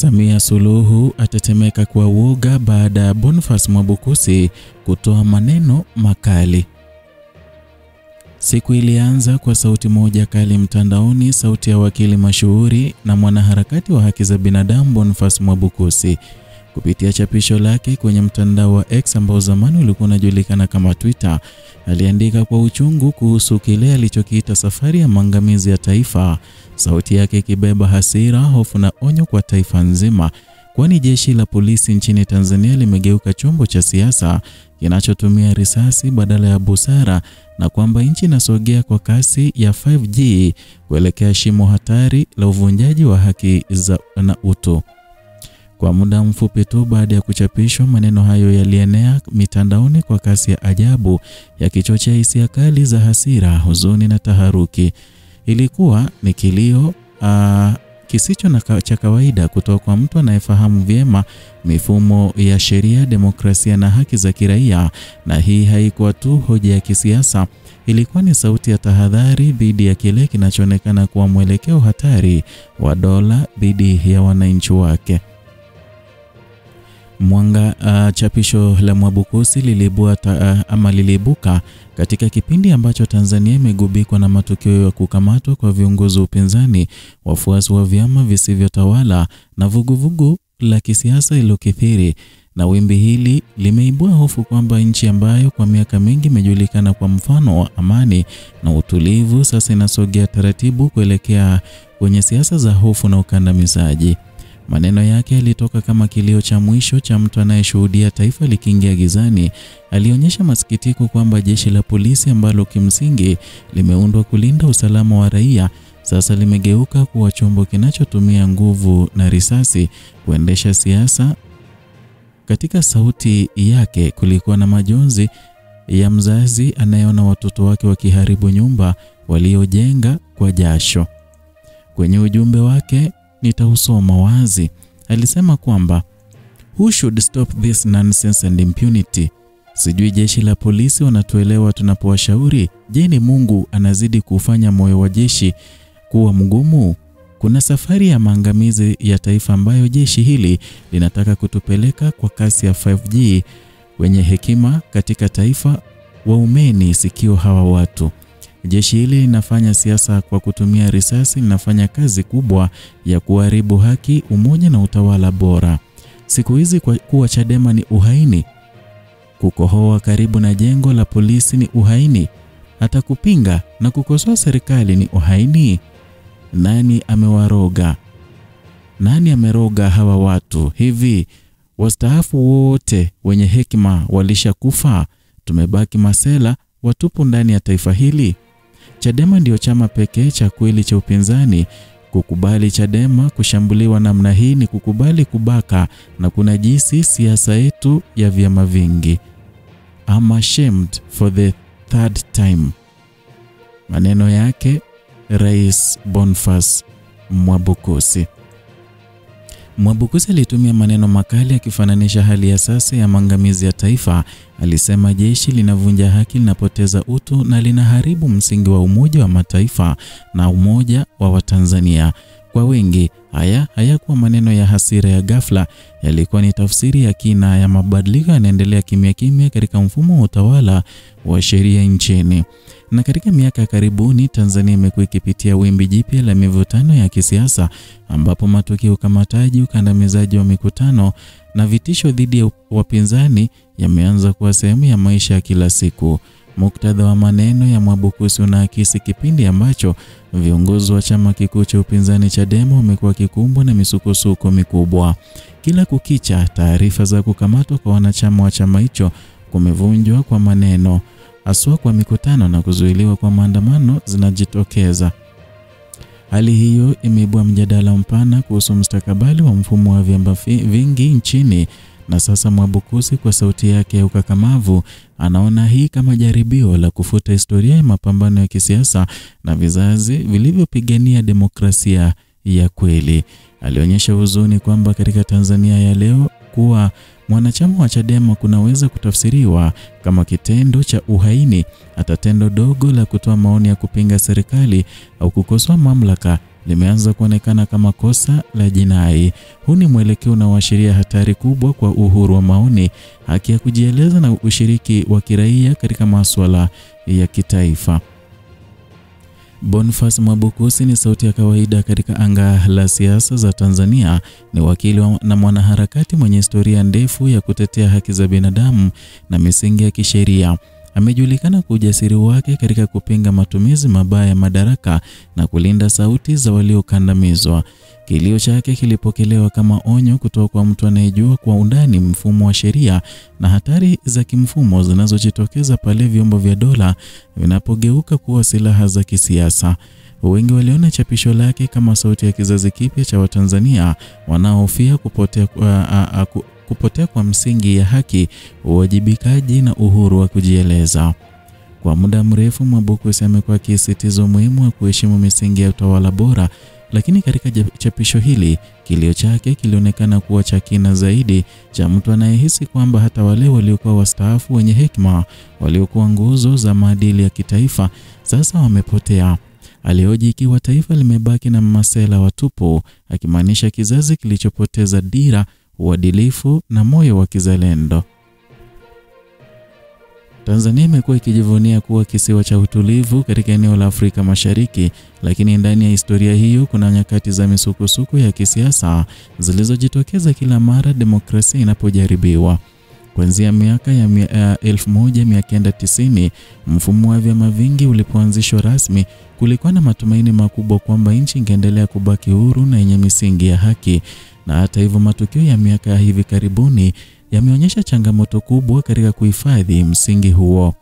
Samia Suluhu atetemeka kwa uoga baada ya Boniface Mwabukusi kutoa maneno makali. Siku ilianza kwa sauti moja kali mtandaoni, sauti ya wakili mashuhuri na mwanaharakati wa haki za binadamu Boniface Mwabukusi. Kupitia chapisho lake kwenye mtandao wa X ambao zamani ulikuwa unajulikana kama Twitter, aliandika kwa uchungu kuhusu kile alichokiita safari ya maangamizi ya taifa, sauti yake ikibeba hasira, hofu na onyo kwa taifa nzima, kwani jeshi la polisi nchini Tanzania limegeuka chombo cha siasa kinachotumia risasi badala ya busara, na kwamba nchi inasogea kwa kasi ya 5G kuelekea shimo hatari la uvunjaji wa haki za na utu. Kwa muda mfupi tu baada ya kuchapishwa, maneno hayo yalienea mitandaoni kwa kasi ya ajabu, yakichochea hisia kali za hasira, huzuni na taharuki. Ilikuwa ni kilio kisicho na cha kawaida kutoka kwa mtu anayefahamu vyema mifumo ya sheria, demokrasia na haki za kiraia, na hii haikuwa tu hoja ya kisiasa, ilikuwa ni sauti ya tahadhari dhidi ya kile kinachoonekana kuwa mwelekeo hatari wa dola dhidi ya wananchi wake. Chapisho la Mwabukusi liliibuka katika kipindi ambacho Tanzania imegubikwa na matukio ya kukamatwa kwa viongozi wa upinzani, wafuasi wa vyama visivyotawala na vuguvugu la kisiasa iliyokithiri. Na wimbi hili limeibua hofu kwamba nchi ambayo kwa miaka mingi imejulikana kwa mfano wa amani na utulivu sasa inasogea taratibu kuelekea kwenye siasa za hofu na ukandamizaji. Maneno yake yalitoka kama kilio cha mwisho cha mtu anayeshuhudia taifa likiingia gizani. Alionyesha masikitiko kwamba jeshi la polisi ambalo kimsingi limeundwa kulinda usalama wa raia sasa limegeuka kuwa chombo kinachotumia nguvu na risasi kuendesha siasa. Katika sauti yake kulikuwa na majonzi ya mzazi anayeona watoto wake wakiharibu nyumba waliojenga kwa jasho. Kwenye ujumbe wake nitausoma wazi, alisema kwamba who should stop this nonsense and impunity? Sijui jeshi la polisi wanatuelewa tunapowashauri? Je, ni Mungu anazidi kufanya moyo wa jeshi kuwa mgumu? Kuna safari ya maangamizi ya taifa ambayo jeshi hili linataka kutupeleka kwa kasi ya 5G. Wenye hekima katika taifa waumeni sikio hawa watu. Jeshi hili linafanya siasa kwa kutumia risasi, linafanya kazi kubwa ya kuharibu haki, umoja na utawala bora. Siku hizi kuwa Chadema ni uhaini. Kukohoa karibu na jengo la polisi ni uhaini. Hata kupinga na kukosoa serikali ni uhaini. Nani amewaroga? Nani ameroga hawa watu? Hivi wastaafu wote wenye hekima walishakufa? Tumebaki masela watupu ndani ya taifa hili. Chadema ndio chama pekee cha kweli cha upinzani. Kukubali Chadema kushambuliwa namna hii ni kukubali kubaka na kunajisi siasa yetu ya vyama vingi. I'm ashamed for the third time. Maneno yake Rais Boniface Mwabukusi. Mwabukusi alitumia maneno makali akifananisha hali ya sasa ya maangamizi ya taifa. Alisema jeshi linavunja haki, linapoteza utu na linaharibu msingi wa Umoja wa Mataifa na umoja wa Watanzania. Kwa wengi, hayakuwa maneno ya hasira ya ghafla, yalikuwa ni tafsiri ya kina ya mabadiliko yanaendelea kimya kimya katika mfumo wa utawala wa sheria nchini. Na katika miaka karibuni Tanzania imekuwa ikipitia wimbi jipya la mivutano ya kisiasa, ambapo matukio ya ukamataji, ukandamizaji wa mikutano na vitisho dhidi ya wapinzani yameanza kuwa sehemu ya maisha ya kila siku. Muktadha wa maneno ya Mwabukusi unaakisi kipindi ambacho viongozi wa chama kikuu cha upinzani Chadema wamekuwa kikumbwa na misukosuko mikubwa. Kila kukicha, taarifa za kukamatwa kwa wanachama wa chama hicho kumevunjwa kwa maneno, haswa kwa mikutano na kuzuiliwa kwa maandamano zinajitokeza. Hali hiyo imeibua mjadala mpana kuhusu mustakabali wa mfumo wa vyama vingi nchini, na sasa Mwabukusi kwa sauti yake ya ukakamavu anaona hii kama jaribio la kufuta historia ya mapambano ya kisiasa na vizazi vilivyopigania demokrasia ya kweli. Alionyesha huzuni kwamba katika Tanzania ya leo kuwa mwanachama wa Chadema kunaweza kutafsiriwa kama kitendo cha uhaini. Hata tendo dogo la kutoa maoni ya kupinga serikali au kukosoa mamlaka limeanza kuonekana kama kosa la jinai. Huu ni mwelekeo unaoashiria hatari kubwa kwa uhuru wa maoni, haki ya kujieleza na ushiriki wa kiraia katika masuala ya kitaifa. Boniface Mwabukusi ni sauti ya kawaida katika anga la siasa za Tanzania. Ni wakili na mwanaharakati mwenye historia ndefu ya kutetea haki za binadamu na misingi ya kisheria. Amejulikana kwa ujasiri wake katika kupinga matumizi mabaya ya madaraka na kulinda sauti za waliokandamizwa. Kilio chake kilipokelewa kama onyo kutoka kwa mtu anayejua kwa undani mfumo wa sheria na hatari za kimfumo zinazojitokeza pale vyombo vya dola vinapogeuka kuwa silaha za kisiasa. Wengi waliona chapisho lake kama sauti ya kizazi kipya cha Watanzania wanaohofia kupotea kwa msingi ya haki, uwajibikaji na uhuru wa kujieleza. Kwa muda mrefu Mwabukusi amekuwa akisisitiza umuhimu wa kuheshimu misingi ya utawala bora, lakini katika chapisho hili kilio chake kilionekana kuwa cha kina zaidi, cha mtu anayehisi kwamba hata wale waliokuwa wastaafu wenye hekima, waliokuwa nguzo za maadili ya kitaifa, sasa wamepotea. Alihoji ikiwa taifa limebaki na masela watupu, akimaanisha kizazi kilichopoteza dira, uadilifu na moyo wa kizalendo. Tanzania imekuwa ikijivunia kuwa kisiwa cha utulivu katika eneo la Afrika Mashariki, lakini ndani ya historia hiyo kuna nyakati za misukosuko ya kisiasa zilizojitokeza kila mara demokrasia inapojaribiwa. Kuanzia miaka ya 1990 mfumo wa vyama vingi ulipoanzishwa rasmi, kulikuwa na matumaini makubwa kwamba nchi ingeendelea kubaki huru na yenye misingi ya haki. Na hata hivyo matukio ya miaka ya hivi karibuni yameonyesha changamoto kubwa katika kuhifadhi msingi huo.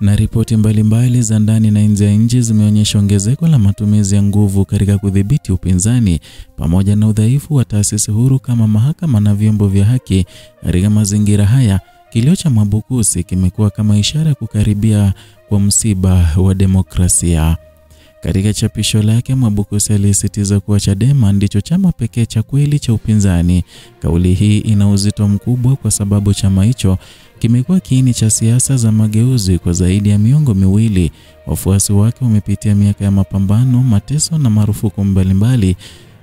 Na ripoti mbalimbali za ndani na nje ya nchi zimeonyesha ongezeko la matumizi ya nguvu katika kudhibiti upinzani, pamoja na udhaifu wa taasisi huru kama mahakama na vyombo vya haki. Katika mazingira haya, kilio cha Mwabukusi kimekuwa kama ishara ya kukaribia kwa msiba wa demokrasia. Katika chapisho lake, Mwabukusi alisisitiza kuwa Chadema ndicho chama pekee cha kweli cha upinzani. Kauli hii ina uzito mkubwa kwa sababu chama hicho kimekuwa kiini cha siasa za mageuzi kwa zaidi ya miongo miwili. Wafuasi wake wamepitia miaka ya mapambano, mateso na marufuku mbalimbali.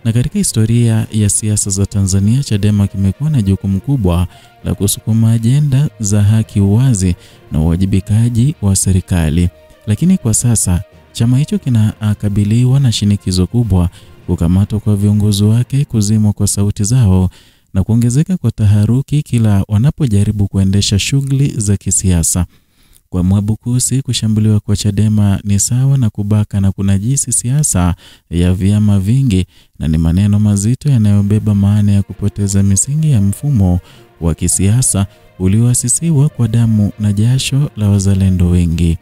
Na katika historia ya siasa za Tanzania, Chadema kimekuwa na jukumu kubwa la kusukuma ajenda za haki, uwazi na uwajibikaji wa serikali. Lakini kwa sasa chama hicho kinakabiliwa na shinikizo kubwa, kukamatwa kwa viongozi wake, kuzimwa kwa sauti zao na kuongezeka kwa taharuki kila wanapojaribu kuendesha shughuli za kisiasa. Kwa Mwabukusi, kushambuliwa kwa Chadema ni sawa na kubaka na kunajisi siasa ya vyama vingi, na ni maneno mazito yanayobeba maana ya kupoteza misingi ya mfumo wa kisiasa ulioasisiwa kwa damu na jasho la wazalendo wengi.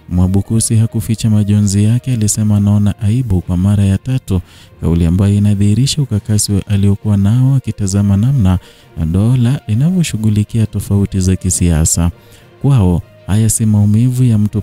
Mwabukusi hakuficha majonzi yake, alisema anaona aibu kwa mara ya tatu, kauli ambayo inadhihirisha ukakasi aliokuwa nao akitazama namna dola linavyoshughulikia tofauti za kisiasa. Kwao haya si maumivu ya mtu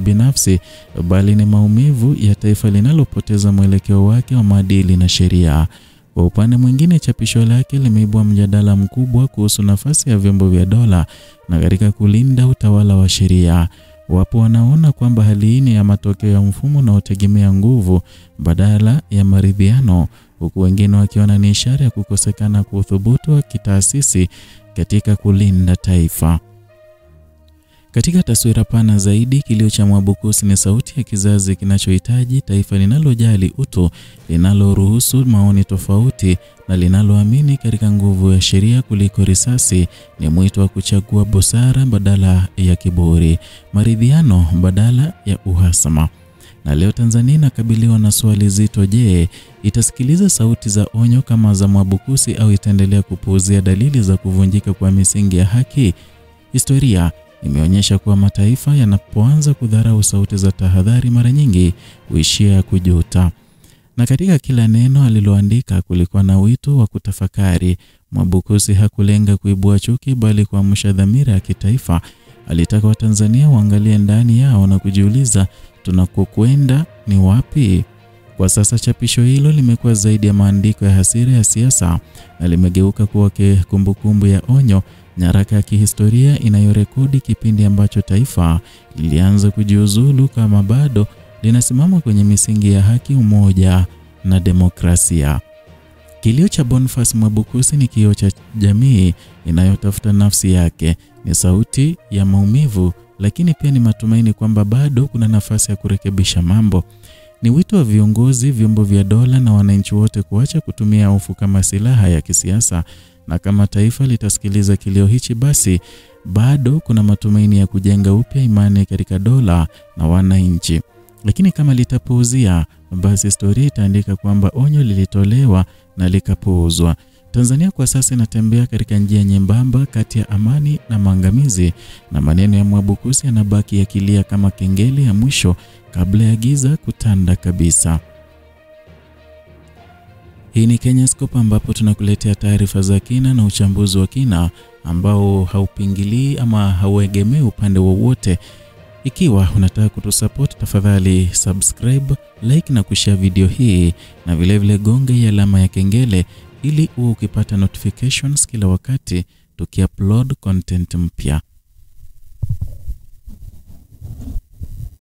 binafsi, bali ni maumivu ya taifa linalopoteza mwelekeo wake wa maadili na sheria. Kwa upande mwingine, chapisho lake limeibua mjadala mkubwa kuhusu nafasi ya vyombo vya dola na katika kulinda utawala wa sheria. Wapo wanaona kwamba hali hii ni ya matokeo ya mfumo unaotegemea nguvu badala ya maridhiano, huku wengine wakiona ni ishara ya kukosekana kwa uthubutu wa kitaasisi katika kulinda taifa. Katika taswira pana zaidi, kilio cha Mwabukusi ni sauti ya kizazi kinachohitaji taifa linalojali utu, linaloruhusu maoni tofauti na linaloamini katika nguvu ya sheria kuliko risasi. Ni mwito wa kuchagua busara badala ya kiburi, maridhiano badala ya uhasama. Na leo Tanzania inakabiliwa na swali zito: je, itasikiliza sauti za onyo kama za Mwabukusi au itaendelea kupuuzia dalili za kuvunjika kwa misingi ya haki? Historia imeonyesha kuwa mataifa yanapoanza kudharau sauti za tahadhari, mara nyingi huishia kujuta. Na katika kila neno aliloandika kulikuwa na wito wa kutafakari. Mwabukusi hakulenga kuibua chuki, bali kuamsha dhamira ya kitaifa. Alitaka Watanzania waangalie ndani yao na kujiuliza, tunakokwenda ni wapi? Kwa sasa chapisho hilo limekuwa zaidi ya maandiko ya hasira ya siasa, na limegeuka kuwa kumbukumbu ya onyo, nyaraka ya kihistoria inayorekodi kipindi ambacho taifa lilianza kujiuzulu kama bado linasimama kwenye misingi ya haki, umoja na demokrasia. Kilio cha Boniface Mwabukusi ni kioo cha jamii inayotafuta nafsi yake, ni sauti ya maumivu, lakini pia ni matumaini kwamba bado kuna nafasi ya kurekebisha mambo. Ni wito wa viongozi, vyombo vya dola na wananchi wote kuacha kutumia hofu kama silaha ya kisiasa, na kama taifa litasikiliza kilio hichi, basi bado kuna matumaini ya kujenga upya imani katika dola na wananchi. Lakini kama litapuuzia, basi historia itaandika kwamba onyo lilitolewa na likapuuzwa. Tanzania kwa sasa inatembea katika njia nyembamba kati ya amani na maangamizi, na maneno ya Mwabukusi yanabaki yakilia kama kengele ya mwisho kabla ya giza kutanda kabisa. Hii ni Kenyascope, ambapo tunakuletea taarifa za kina na uchambuzi wa kina ambao haupingilii ama hauegemei upande wowote. Ikiwa unataka kutusupport, tafadhali subscribe, like na kushare video hii, na vile gonga ya alama ya kengele ili uwe ukipata notifications kila wakati tukiupload content mpya.